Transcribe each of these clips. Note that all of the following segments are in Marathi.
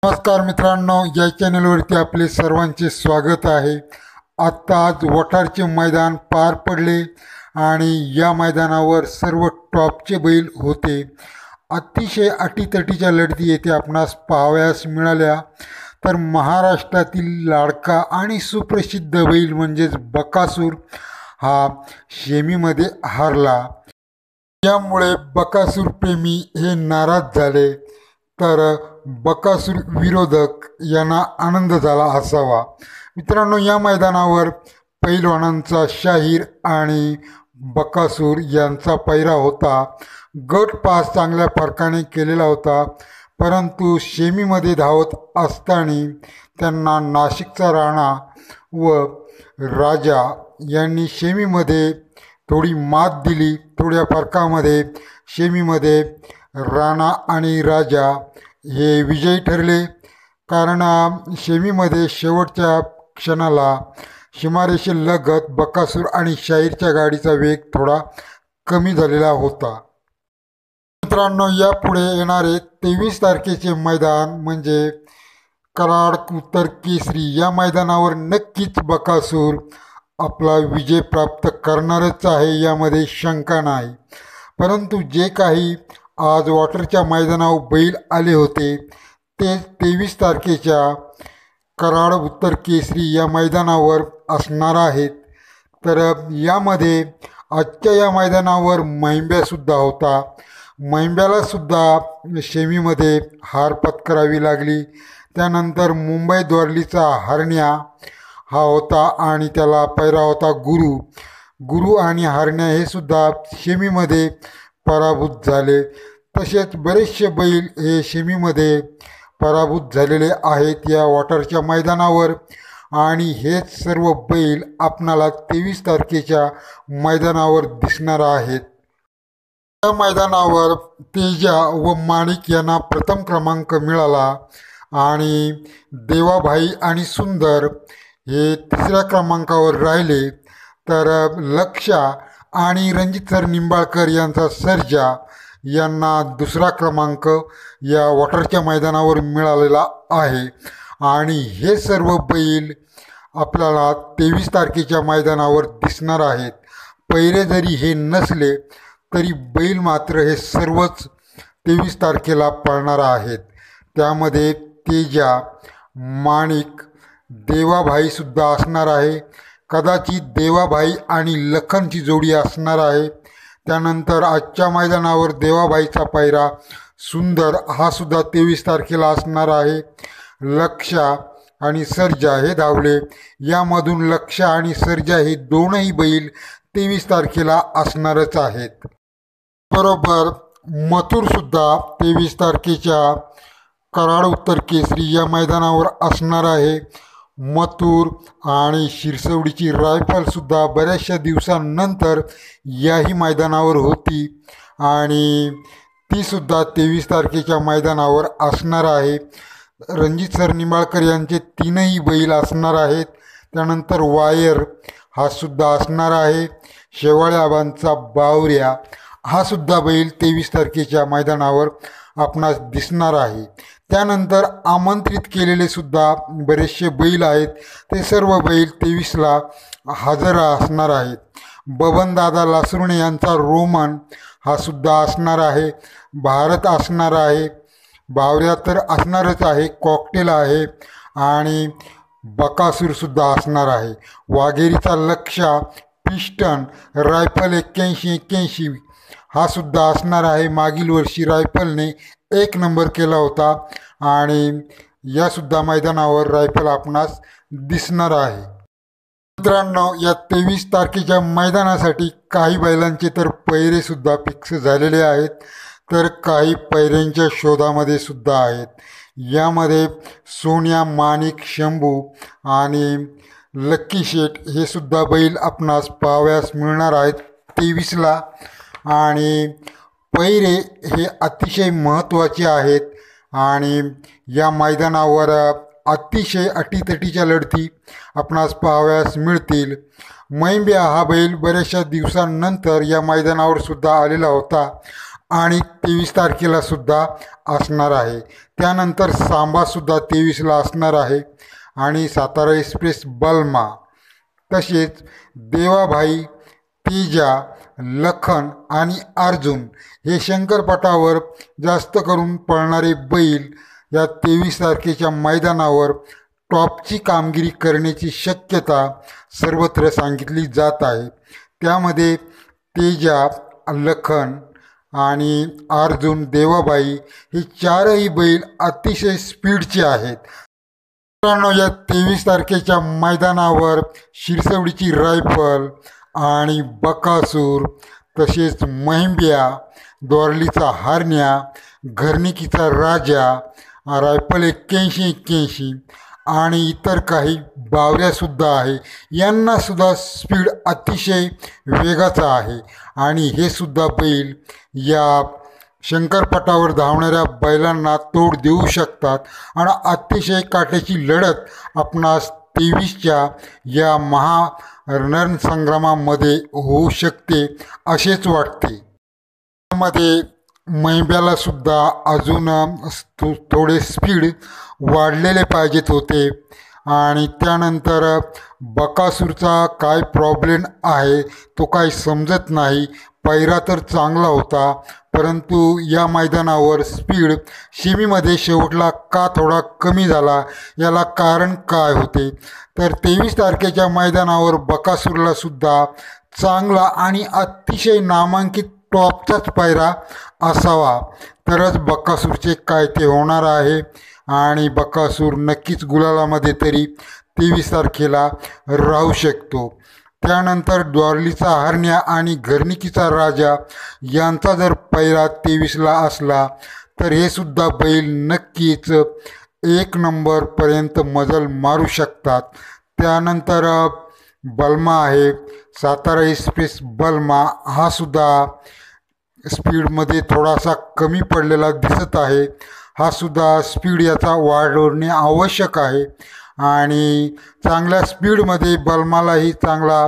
नमस्कार मित्रांनो, या चॅनलवरती आपले सर्वांचे स्वागत आहे। आज वठारचे मैदान पार पडले आणि या मैदानावर सर्व टॉपचे बैल होते। अतिशय अटीतटीच्या लढती येथे आपणास पाहावयास मिळाल्या। तर महाराष्ट्रातील लाडका आणि सुप्रसिद्ध बैल म्हणजेच बकासूर हा शेमीमध्ये हारला। यामुळे बकासूर प्रेमी हे नाराज झाले, तर बकासूर विरोधक यांना आनंद झाला असावा। मित्रांनो, या मैदानावर पैलवानांचा शाहीर आणि बकासूर यांचा पैरा होता। गट पास चांगल्या फरकाने केलेला होता, परंतु शेमीमध्ये धावत असताना त्यांना नाशिकचा राणा व राजा यांनी शेमीमध्ये थोडी मात दिली। थोड्या फरकामध्ये शेमीमध्ये राणा आणि राजा हे विजयी ठरले, कारण शेमीमध्ये शेवटच्या क्षणाला सीमारेषेलगत बकासूर आणि शाहीरच्या गाडीचा वेग थोडा कमी झालेला होता। मित्रांनो, यापुढे येणारे 23 तारखेचे मैदान म्हणजे कराड उत्तर केसरी, या मैदानावर नक्कीच बकासूर आपला विजय प्राप्त करणारच आहे, यामध्ये शंका नाही। परंतु जे काही आज वॉटरच्या मैदानावर बैल आले होते ते 23 तारखेच्या कराड उत्तर केसरी या मैदानावर असणार आहेत। तर यामध्ये आजच्या या मैदानावर महिंब्यासुद्धा होता। महिंब्यालासुद्धा शेमीमध्ये हार पत्करावी लागली। त्यानंतर मुंबई द्वारलीचा हरण्या हा होता आणि त्याला पैरा होता गुरु आणि हरण्या हे सुद्धा शेमीमध्ये पराभूत झाले। तसेच बरेचसे बैल हे शेमीमध्ये पराभूत झालेले आहेत या वॉटरच्या मैदानावर, आणि हेच सर्व बैल आपणाला 23 तारखेच्या मैदानावर दिसणार आहेत। या मैदानावर तेजा व माणिक यांना प्रथम क्रमांक मिळाला आणि देवाभाई आणि सुंदर हे तिसऱ्या क्रमांकावर राहिले। तर लक्षा आणि रणजित सर निंबाळकर यांचा सर्जा यांना दुसरा क्रमांक या वॉटरच्या मैदानावर मिळालेला आहे। आणि हे सर्व बैल आपल्याला 23 तारखेच्या मैदानावर दिसणार आहेत। पैरे जरी हे नसले तरी बैल मात्र हे सर्वच 23 तारखेला पळणार आहेत। त्यामध्ये तेजा, माणिक, देवाभाईसुद्धा असणार आहे। कदाचित देवाभाई आणि लखनची जोडी असणार आहे। त्यानंतर आजच्या मैदानावर देवाभाईचा पैरा सुंदर हा सुद्धा 23 तारखेला असणार आहे। लक्षा आणि सर्जा हे धावले, यामधून लक्षा आणि सर्जा हे दोनही बैल 23 तारखेला असणारच आहेत। बरोबर मथुरसुद्धा 23 तारखेच्या कराड उत्तर केसरी या मैदानावर असणार आहे। मथुर आणि शिरसवडीची रायफलसुद्धा बऱ्याचशा दिवसांनंतर याही मैदानावर होती आणि तीसुद्धा 23 तारखेच्या मैदानावर असणार आहे। रणजित सर निंबाळकर यांचे तीनही बैल असणार आहेत। त्यानंतर वायर हा सुद्धा असणार आहे। शेवाळ्याबांचा बावऱ्या हा सुद्धा बैल 23 तारखेच्या मैदानावर आपणास दिसणार आहे। त्यानंतर आमंत्रित केलेले सुद्धा बरेचसे बैल आहेत, ते सर्व बैल 23ला हजर असणार आहेत। बबनदादा लासरुणे यांचा रोमन हा सुद्धा असणार आहे। भारत असणार आहे, बावऱ्या तर असणारच आहे, कॉकटेल आहे आणि बकासूरसुद्धा असणार आहे। वाघेरीचा लक्षा, पिस्टन, रायफल 81-81 हा सुद्धा असणार आहे। मागील वर्षी रायफलने 1 नंबर केला होता आणि यासुद्धा मैदानावर रायफल आपणास दिसणार आहे। मित्रांनो, या 23 तारखेच्या मैदानासाठी काही बैलांचे तर पैरे सुद्धा फिक्स झालेले आहेत, तर काही पैऱ्यांच्या शोधामध्ये सुद्धा आहेत। यामध्ये सोन्या, माणिक, शंभू आणि लक्की शेठ हे सुद्धा बैल आपणास पाहावयास मिळणार आहेत 23ला। आणि पैरे हे अतिशय महत्त्वाचे आहेत आणि या मैदानावर अतिशय अटीतटीच्या लढती आपणास पाहावयास मिळतील। महिंब्या हा बैल बऱ्याचशा दिवसांनंतर या मैदानावर सुद्धा आलेला होता आणि 23 तारखेला सुद्धा असणार आहे। त्यानंतर सांबासुद्धा 23ला असणार आहे आणि सातारा एक्सप्रेस बलमा, तसेच देवाभाई, तेजा, लखन आणि अर्जुन हे शंकरपटावर जास्त करून पळणारे बैल या 23 तारखेच्या मैदानावर टॉपची कामगिरी करण्याची शक्यता सर्वत्र सांगितली जात आहे। त्यामध्ये तेजा, लखन आणि अर्जुन, देवाबाई हे चारही बैल अतिशय स्पीडचे आहेत। मित्रांनो, या 23 तारखेच्या मैदानावर शिरसवडीची रायफल आणि बकासूर, तसेच महिंब्या, द्वारलीचा हरण्या, घरणिकीचा राजा, रायफल 81-81 आणि इतर काही बावऱ्यासुद्धा आहे। यांनासुद्धा स्पीड अतिशय वेगाचा आहे आणि हे सुद्धा बैल या शंकरपटावर धावणाऱ्या बैलांना तोड देऊ शकतात आणि अतिशय काट्याची लढत आपणास 23च्या या रणसंग्रामामध्ये होऊ शकते असेच वाटते। त्यामध्ये महिब्याला सुद्धा अजून थोडे स्पीड वाढलेले पाहिजेत होते आणि त्यानंतर बकासूरचा काय प्रॉब्लेम आहे तो काही समजत नाही। पैरा तर चांगला होता, परंतु या मैदानावर स्पीड शेमीमध्ये शेवटला का थोडा कमी झाला, याला कारण काय होते? तर 23 तारखेच्या मैदानावर बकासूरला सुद्धा चांगला आणि अतिशय नामांकित टॉपचाच पैरा असावा, तरच बकासूरचे काय ते होणार आहे आणि बकासूर नक्कीच गुलालामध्ये तरी 23 तारखेला राहू शकतो। त्यानंतर द्वारलीचा हरण्या आणि घरणिकीचा राजा यांचा जर पैरा 23ला असला तर हे सुद्धा बैल नक्कीच 1 नंबरपर्यंत मजल मारू शकतात। त्यानंतर बलमा आहे, सातारा एक्सप्रेस बलमा, हा सुद्धा स्पीडमध्ये थोडासा कमी पडलेला दिसत आहे। हा सुद्धा स्पीड याचा वाढवणे आवश्यक आहे आणि चांगल्या स्पीडमध्ये बलमालाही चांगला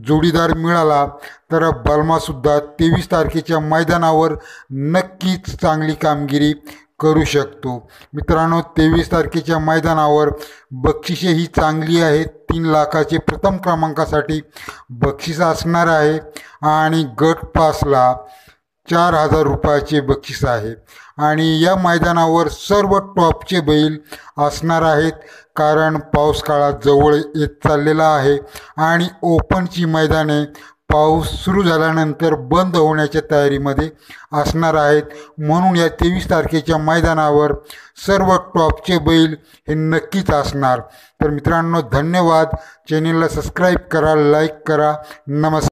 जोडीदार मिळाला तर बलमासुद्धा 23 तारखेच्या मैदानावर नक्कीच चांगली कामगिरी करू शकतो। मित्रांनो, 23 तारखेच्या मैदानावर बक्षिसेही चांगली आहेत। 3 लाखाचे प्रथम क्रमांकासाठी बक्षीस असणार आहे आणि गट पासला 4000 रुपयाचे बक्षीस आहे आणि या मैदानावर सर्व टॉपचे बैल असणार आहेत, कारण पाऊस काळात जवळ येत चाललेला आहे आणि ओपनची मैदाने पाऊस सुरू झाल्यानंतर बंद होण्याच्या तयारीमध्ये असणार आहेत। म्हणून या 23 तारखेच्या मैदानावर सर्व टॉपचे बैल हे नक्कीच असणार। तर मित्रांनो, धन्यवाद। चॅनेलला सबस्क्राईब करा, लाईक करा। नमस्कार।